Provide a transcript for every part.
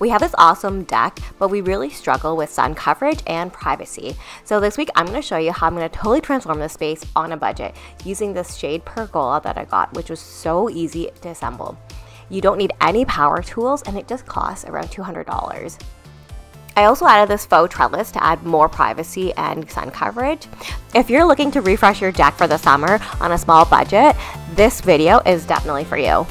We have this awesome deck, but we really struggle with sun coverage and privacy. So this week I'm going to show you how I'm going to totally transform this space on a budget using this shade Pergola that I got, which was so easy to assemble. You don't need any power tools and it just costs around $200. I also added this faux trellis to add more privacy and sun coverage. If you're looking to refresh your deck for the summer on a small budget, this video is definitely for you.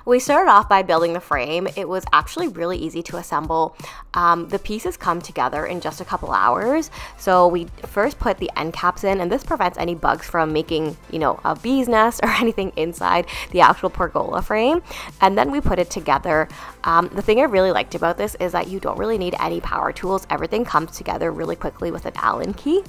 We started off by building the frame. It was actually really easy to assemble. The pieces come together in just a couple hours. So we first put the end caps in, and this prevents any bugs from making, a bee's nest or anything inside the actual pergola frame. And then we put it together. The thing I really liked about this is that you don't really need any power tools. Everything comes together really quickly with an Allen key.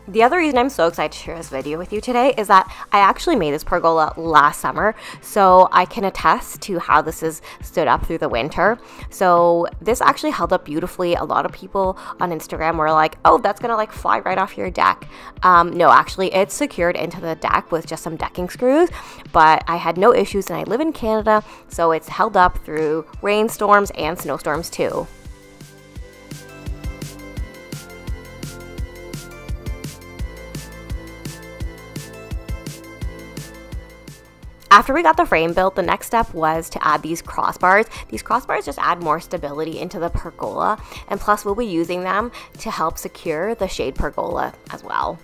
The other reason I'm so excited to share this video with you today is that I actually made this pergola last summer, so I can attest to how this has stood up through the winter. So this actually held up beautifully. A lot of people on Instagram were like, oh, that's gonna like fly right off your deck. No, actually it's secured into the deck with just some decking screws, but I had no issues and I live in Canada, so it's held up through rainstorms and snowstorms too. After we got the frame built, the next step was to add these crossbars. These crossbars just add more stability into the pergola, and plus we'll be using them to help secure the shade pergola as well.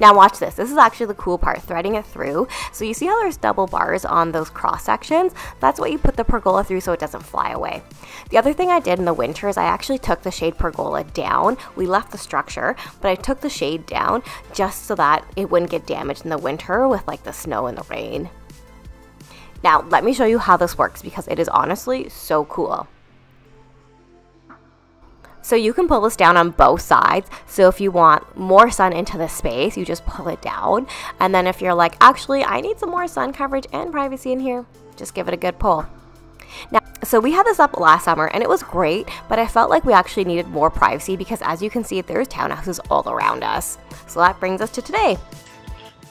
Now watch this. This is actually the cool part, threading it through. So you see how there's double bars on those cross sections? That's what you put the pergola through so it doesn't fly away. The other thing I did in the winter is I actually took the shade pergola down. We left the structure, but I took the shade down just so that it wouldn't get damaged in the winter with like the snow and the rain. Now let me show you how this works because it is honestly so cool. So you can pull this down on both sides. So if you want more sun into the space, you just pull it down. And then if you're like, actually, I need some more sun coverage and privacy in here, just give it a good pull. Now, so we had this up last summer and it was great, but I felt like we actually needed more privacy because as you can see, there's townhouses all around us. So that brings us to today.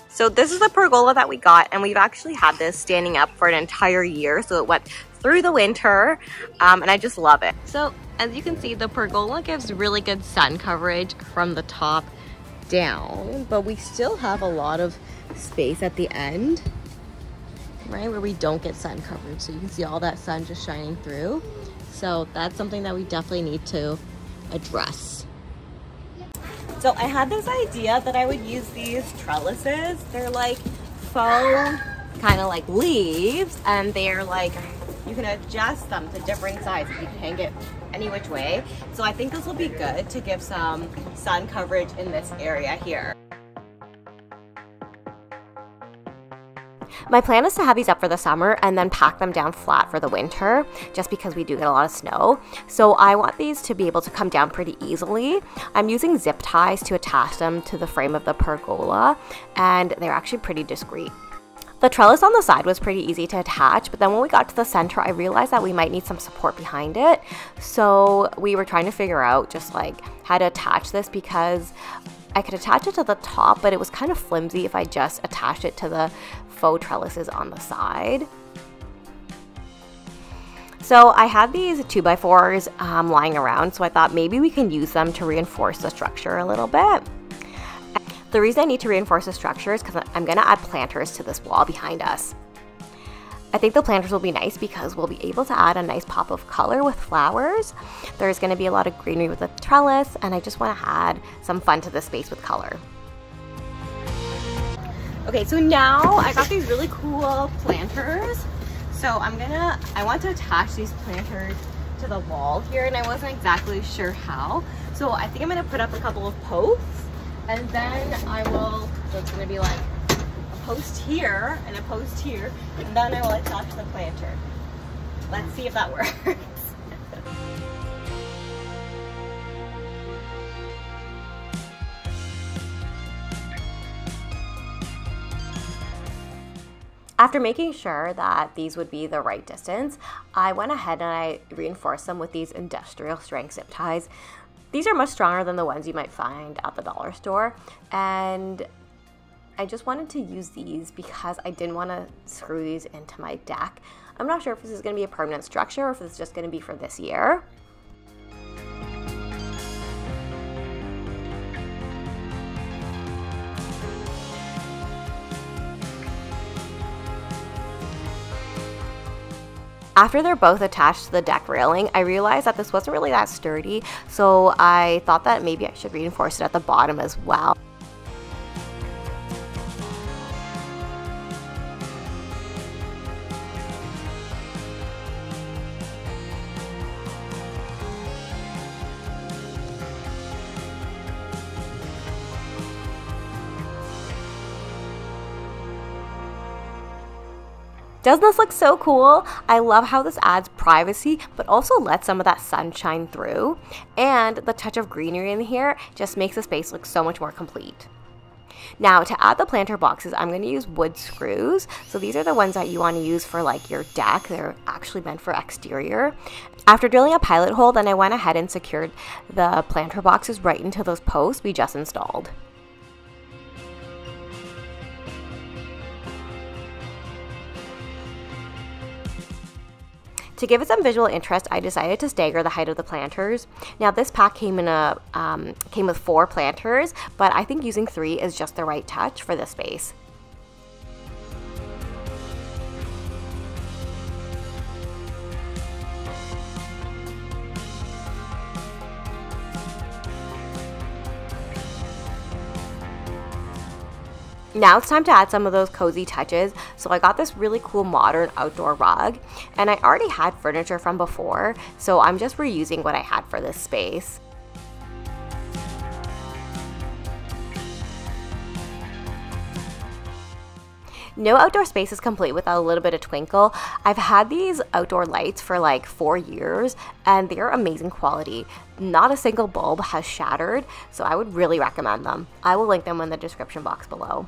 So this is the pergola that we got, and we've actually had this standing up for an entire year. So it went through the winter, and I just love it. So as you can see, the pergola gives really good sun coverage from the top down, but we still have a lot of space at the end, right, where we don't get sun coverage. So you can see all that sun just shining through. So that's something that we definitely need to address. So I had this idea that I would use these trellises. They're like faux kind of like leaves, and they're like, you can adjust them to different sizes. You can hang it any which way. So I think this will be good to give some sun coverage in this area here. My plan is to have these up for the summer and then pack them down flat for the winter, just because we do get a lot of snow. So I want these to be able to come down pretty easily. I'm using zip ties to attach them to the frame of the pergola, and they're actually pretty discreet. The trellis on the side was pretty easy to attach, but then when we got to the center, I realized that we might need some support behind it. So we were trying to figure out just like how to attach this, because I could attach it to the top, but it was kind of flimsy if I just attached it to the faux trellises on the side. So I had these 2x4s lying around, so I thought maybe we can use them to reinforce the structure a little bit. The reason I need to reinforce the structure is because I'm going to add planters to this wall behind us. I think the planters will be nice because we'll be able to add a nice pop of color with flowers. There's going to be a lot of greenery with the trellis, and I just want to add some fun to the space with color. Okay, so now I got these really cool planters. So I want to attach these planters to the wall here, and I wasn't exactly sure how. So I think I'm going to put up a couple of posts, and then so it's going to be like a post here and a post here, and then I will attach the planter. Let's see if that works. After making sure that these would be the right distance, I went ahead and I reinforced them with these industrial strength zip ties. These are much stronger than the ones you might find at the dollar store, and I just wanted to use these because I didn't want to screw these into my deck. I'm not sure if this is going to be a permanent structure or if it's just going to be for this year. After they're both attached to the deck railing, I realized that this wasn't really that sturdy, so I thought that maybe I should reinforce it at the bottom as well. Doesn't this look so cool? I love how this adds privacy, but also lets some of that sun shine through. And the touch of greenery in here just makes the space look so much more complete. Now, to add the planter boxes, I'm going to use wood screws. So these are the ones that you want to use for like your deck. They're actually meant for exterior. After drilling a pilot hole, then I went ahead and secured the planter boxes right into those posts we just installed. To give it some visual interest, I decided to stagger the height of the planters. Now this pack came with 4 planters, but I think using 3 is just the right touch for this space. Now it's time to add some of those cozy touches. So I got this really cool modern outdoor rug, and I already had furniture from before, so I'm just reusing what I had for this space. No outdoor space is complete without a little bit of twinkle. I've had these outdoor lights for like 4 years, and they're amazing quality. Not a single bulb has shattered, so I would really recommend them. I will link them in the description box below.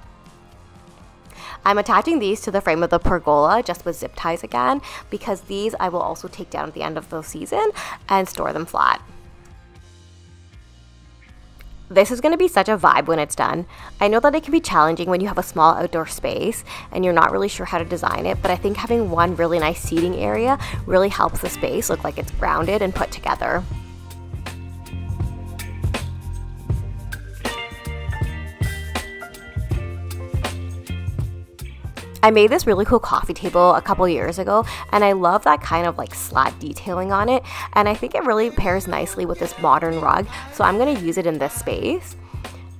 I'm attaching these to the frame of the pergola just with zip ties again, because these I will also take down at the end of the season and store them flat. This is going to be such a vibe when it's done. I know that it can be challenging when you have a small outdoor space and you're not really sure how to design it, but I think having one really nice seating area really helps the space look like it's grounded and put together. I made this really cool coffee table a couple years ago, and I love that kind of like slat detailing on it, and I think it really pairs nicely with this modern rug, so I'm going to use it in this space.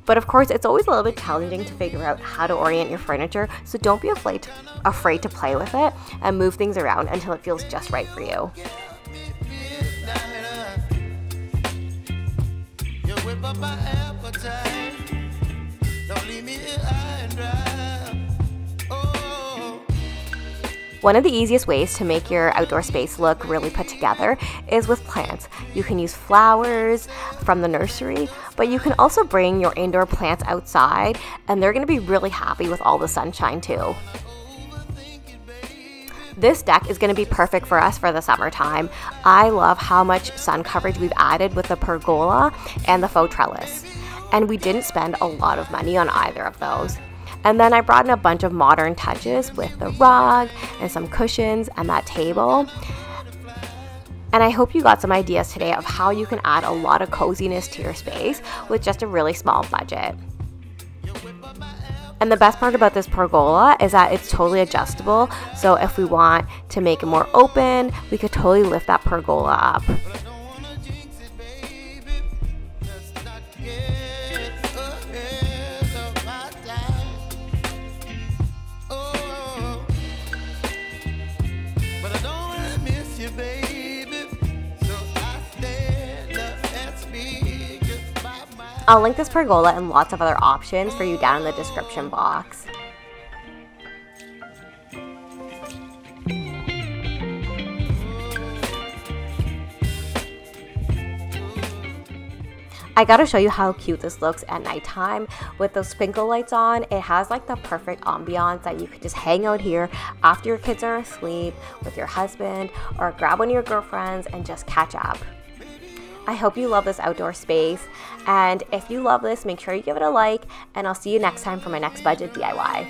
But of course, it's always a little bit challenging to figure out how to orient your furniture, so don't be afraid to play with it and move things around until it feels just right for you. One of the easiest ways to make your outdoor space look really put together is with plants. You can use flowers from the nursery, but you can also bring your indoor plants outside, and they're going to be really happy with all the sunshine too. This deck is going to be perfect for us for the summertime. I love how much sun coverage we've added with the pergola and the faux trellis, and we didn't spend a lot of money on either of those. And then I brought in a bunch of modern touches with the rug and some cushions and that table. And I hope you got some ideas today of how you can add a lot of coziness to your space with just a really small budget. And the best part about this pergola is that it's totally adjustable. So if we want to make it more open, we could totally lift that pergola up. I'll link this pergola and lots of other options for you down in the description box. I gotta show you how cute this looks at nighttime with those sprinkle lights on. It has like the perfect ambiance that you could just hang out here after your kids are asleep with your husband, or grab one of your girlfriends and just catch up. I hope you love this outdoor space, and if you love this, make sure you give it a like, and I'll see you next time for my next budget DIY.